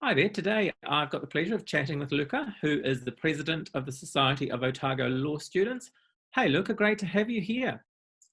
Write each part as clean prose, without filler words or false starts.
Hi there. Today I've got the pleasure of chatting with Luka, who is the president of the Society of Otago Law Students. Hey, Luka, great to have you here.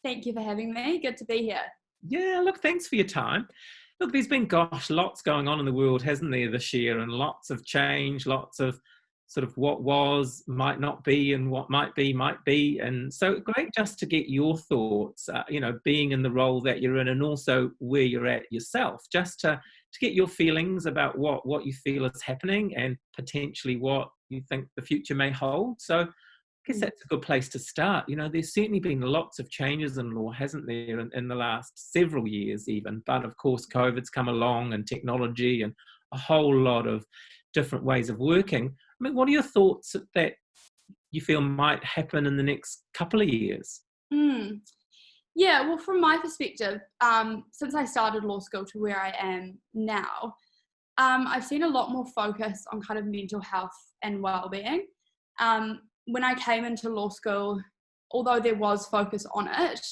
Thank you for having me. Good to be here. Yeah, look, thanks for your time. Look, there's been, lots going on in the world, hasn't there, this year, and lots of change, lots of sort of what was, might not be, and what might be, might be. And so great just to get your thoughts, being in the role that you're in and also where you're at yourself, just to get your feelings about what you feel is happening and potentially what you think the future may hold. So I guess that's a good place to start. There's certainly been lots of changes in law, hasn't there, in the last several years even. But of course, COVID's come along and technology and a whole lot of different ways of working. I mean, what are your thoughts that you feel might happen in the next couple of years? Yeah, well, from my perspective, since I started law school to where I am now, I've seen a lot more focus on kind of mental health and well-being. When I came into law school, although there was focus on it,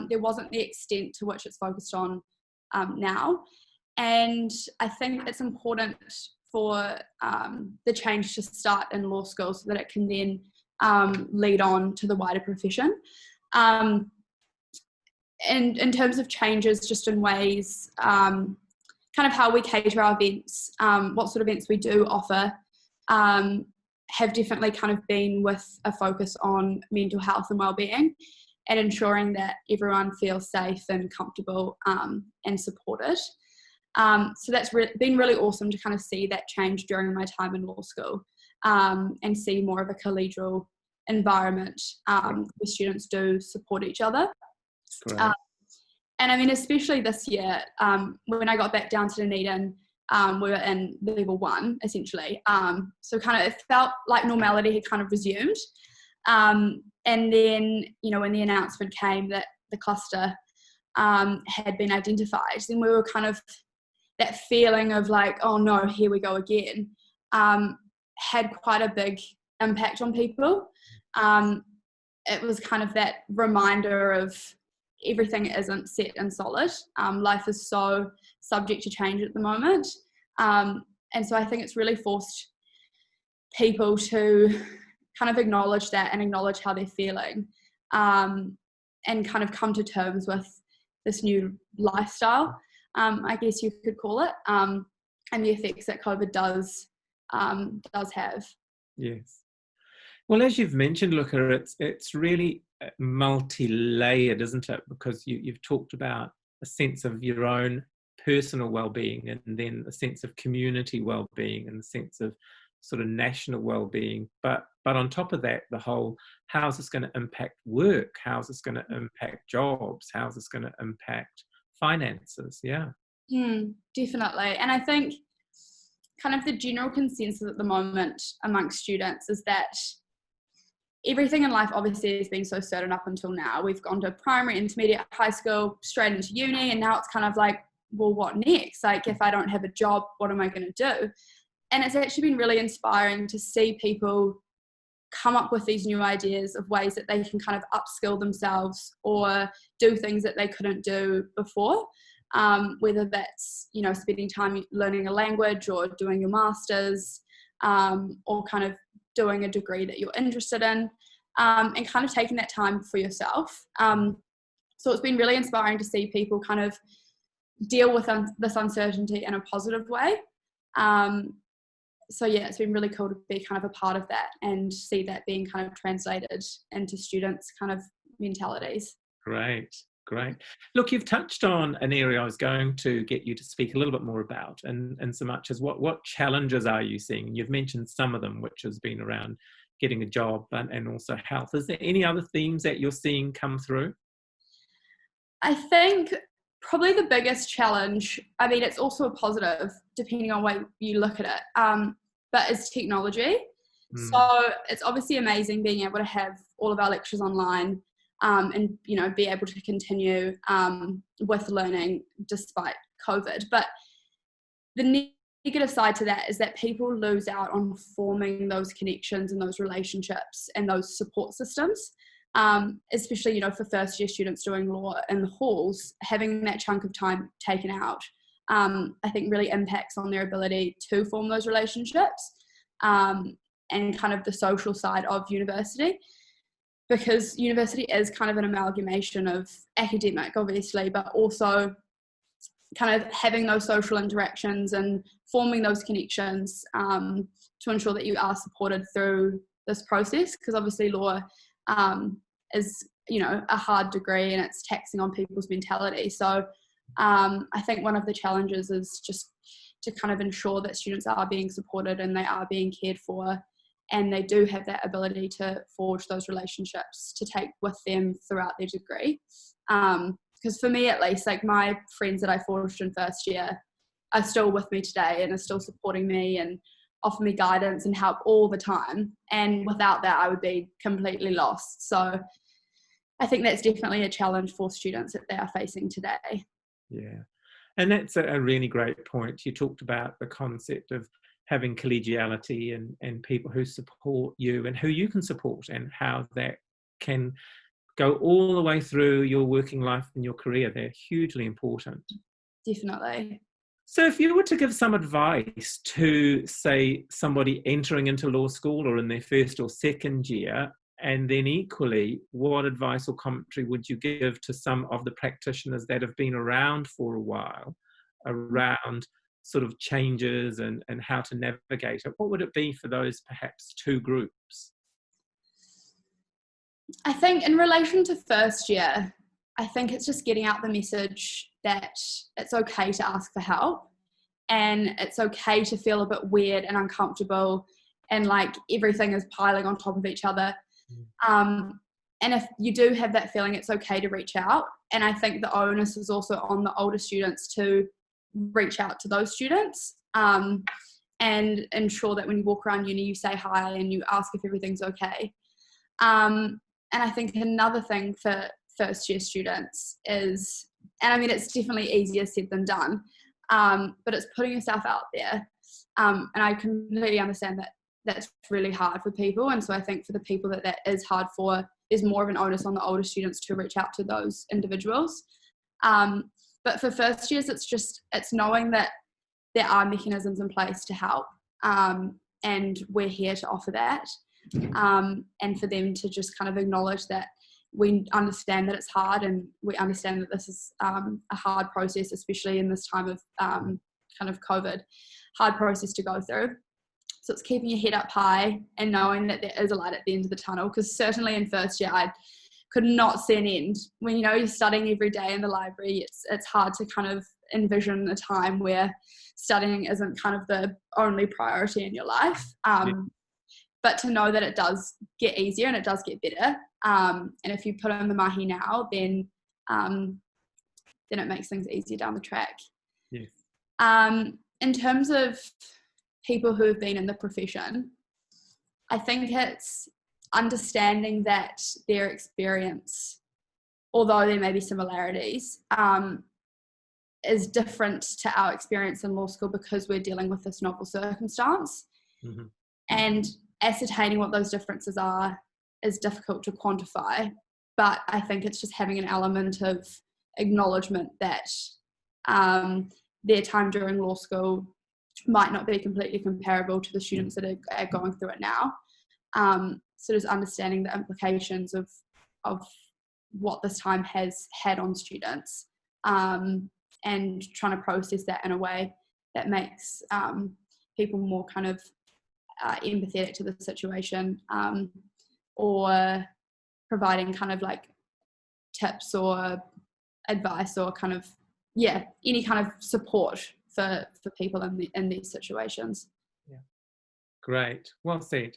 there wasn't the extent to which it's focused on now. And I think it's important for the change to start in law school so that it can then lead on to the wider profession. And in terms of changes, just in ways, kind of how we cater our events, what sort of events we do offer, have definitely kind of been with a focus on mental health and well-being and ensuring that everyone feels safe and comfortable and supported. So that's been really awesome to kind of see that change during my time in law school and see more of a collegial environment where students do support each other. And I mean, especially this year, when I got back down to Dunedin, we were in level 1, essentially. So kind of it felt like normality had kind of resumed. And then, when the announcement came that the cluster had been identified, then we were kind of, that feeling of like, oh no, here we go again, had quite a big impact on people. It was kind of that reminder of everything isn't set and solid. Life is so subject to change at the moment. And so I think it's really forced people to kind of acknowledge that and acknowledge how they're feeling, and kind of come to terms with this new lifestyle, I guess you could call it, and the effects that COVID does have. Yes. Well, as you've mentioned, Luka, it's really multi-layered, isn't it? Because you've talked about a sense of your own personal well-being and then a sense of community well-being and a sense of sort of national well-being. But on top of that, the whole, how's this going to impact work? How's this going to impact jobs? How's this going to impact finances? Yeah. Definitely. And I think kind of the general consensus at the moment amongst students is that everything in life obviously has been so certain up until now. We've gone to primary, intermediate, high school, straight into uni, and now it's kind of like, well, what next? Like, if I don't have a job, what am I going to do? And it's actually been really inspiring to see people come up with these new ideas of ways that they can kind of upskill themselves or do things that they couldn't do before, whether that's, spending time learning a language or doing your master's, or kind of doing a degree that you're interested in, and kind of taking that time for yourself. So it's been really inspiring to see people kind of deal with this uncertainty in a positive way. So yeah, it's been really cool to be kind of a part of that and see that being kind of translated into students' kind of mentalities. Great. Look, you've touched on an area I was going to get you to speak a little bit more about, and so much as what challenges are you seeing? You've mentioned some of them, which has been around getting a job and also health. Is there any other themes that you're seeing come through? I think probably the biggest challenge, I mean, it's also a positive depending on where you look at it, but it's technology. So it's obviously amazing being able to have all of our lectures online, and be able to continue with learning despite COVID. But the negative side to that is that people lose out on forming those connections and those relationships and those support systems, especially for first year students doing law in the halls. Having that chunk of time taken out I think really impacts on their ability to form those relationships, and kind of the social side of university, because university is kind of an amalgamation of academic, obviously, but also kind of having those social interactions and forming those connections, to ensure that you are supported through this process, because obviously law is, you know, a hard degree and it's taxing on people's mentality. So I think one of the challenges is just to kind of ensure that students are being supported and they are being cared for, and they do have that ability to forge those relationships to take with them throughout their degree. Because for me, at least, like, my friends that I forged in first year are still with me today and are still supporting me and offer me guidance and help all the time. And without that, I would be completely lost. So I think that's definitely a challenge for students that they are facing today. Yeah. And that's a really great point. You talked about the concept of having collegiality and people who support you and who you can support, and how that can go all the way through your working life and your career. They're hugely important. Definitely. So if you were to give some advice to, say, somebody entering into law school or in their first or second year, and then equally, what advice or commentary would you give to some of the practitioners that have been around for a while around sort of changes and how to navigate it? What would it be for those perhaps two groups? I think in relation to first year, I think it's just getting out the message that it's okay to ask for help, and it's okay to feel a bit weird and uncomfortable and like everything is piling on top of each other. And if you do have that feeling, it's okay to reach out. And I think the onus is also on the older students to reach out to those students, and ensure that when you walk around uni, you say hi and you ask if everything's okay. And I think another thing for first year students is, and I mean, it's definitely easier said than done, but it's putting yourself out there. And I completely understand that that's really hard for people. And so I think for the people that is hard for, there's more of an onus on the older students to reach out to those individuals. But for first years, it's knowing that there are mechanisms in place to help, and we're here to offer that. And for them to just kind of acknowledge that we understand that it's hard, and we understand that this is a hard process, especially in this time of kind of COVID, hard process to go through. So it's keeping your head up high and knowing that there is a light at the end of the tunnel, because certainly in first year I could not see an end. When, you know, you're studying every day in the library, it's hard to kind of envision a time where studying isn't kind of the only priority in your life. But to know that it does get easier and it does get better. And if you put in the mahi now, then it makes things easier down the track. Yes. In terms of people who have been in the profession, I think it's understanding that their experience, although there may be similarities, is different to our experience in law school, because we're dealing with this novel circumstance. Mm-hmm. And ascertaining what those differences are is difficult to quantify, but I think it's just having an element of acknowledgement that their time during law school might not be completely comparable to the students that are going through it now. So just understanding the implications of what this time has had on students, and trying to process that in a way that makes people more kind of empathetic to the situation, or providing kind of like tips or advice or kind of, any kind of support for people in these situations. Yeah, great, well said.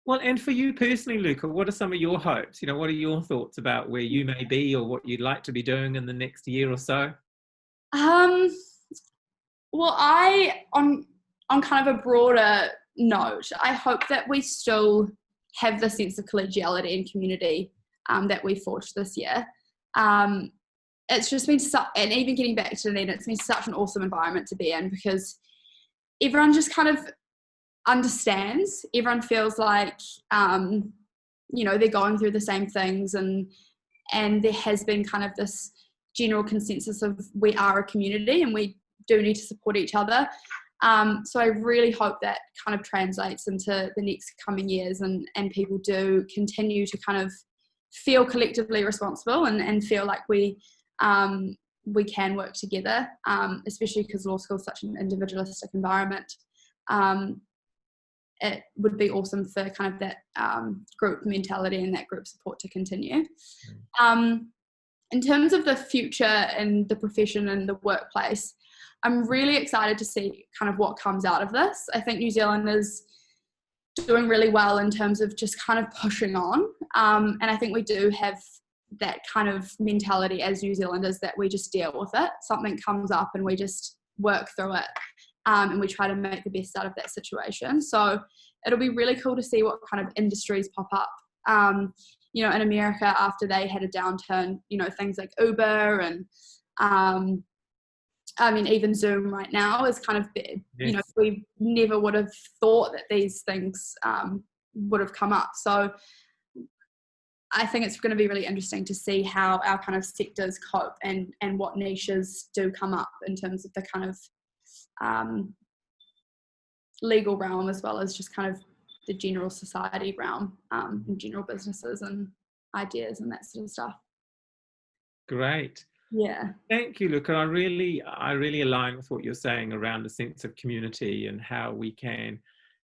Well, and for you personally, Luka, what are some of your hopes? What are your thoughts about where you may be or what you'd like to be doing in the next year or so? Well, on kind of a broader note, I hope that we still have the sense of collegiality and community that we forged this year. It's just been and even getting back to then, it's been such an awesome environment to be in, because everyone just kind of understands. Everyone feels like they're going through the same things, and there has been kind of this general consensus of we are a community and we do need to support each other. So I really hope that kind of translates into the next coming years, and people do continue to kind of feel collectively responsible and feel like we can work together, especially because law school is such an individualistic environment. It would be awesome for kind of that group mentality and that group support to continue. In terms of the future in the profession and the workplace, I'm really excited to see kind of what comes out of this. I think New Zealand is doing really well in terms of just kind of pushing on. And I think we do have that kind of mentality as New Zealanders that we just deal with it. Something comes up and we just work through it. And we try to make the best out of that situation. So it'll be really cool to see what kind of industries pop up. In America, after they had a downturn, things like Uber and, even Zoom right now is kind of, yes. We never would have thought that these things would have come up. So I think it's going to be really interesting to see how our kind of sectors cope and what niches do come up in terms of the kind of legal realm, as well as just kind of the general society realm, and general businesses and ideas and that sort of stuff. Great. Yeah. Thank you, Luka. I really align with what you're saying around a sense of community and how we can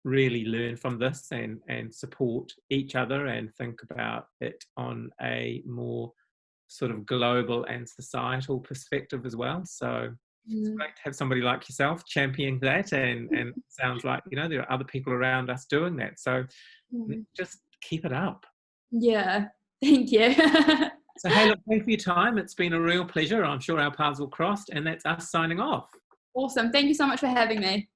really learn from this and support each other and think about it on a more sort of global and societal perspective as well. So it's great to have somebody like yourself championing that, and it sounds like, there are other people around us doing that. So just keep it up. Yeah, thank you. So, hey, look, thank you for your time. It's been a real pleasure. I'm sure our paths will cross, and that's us signing off. Awesome. Thank you so much for having me.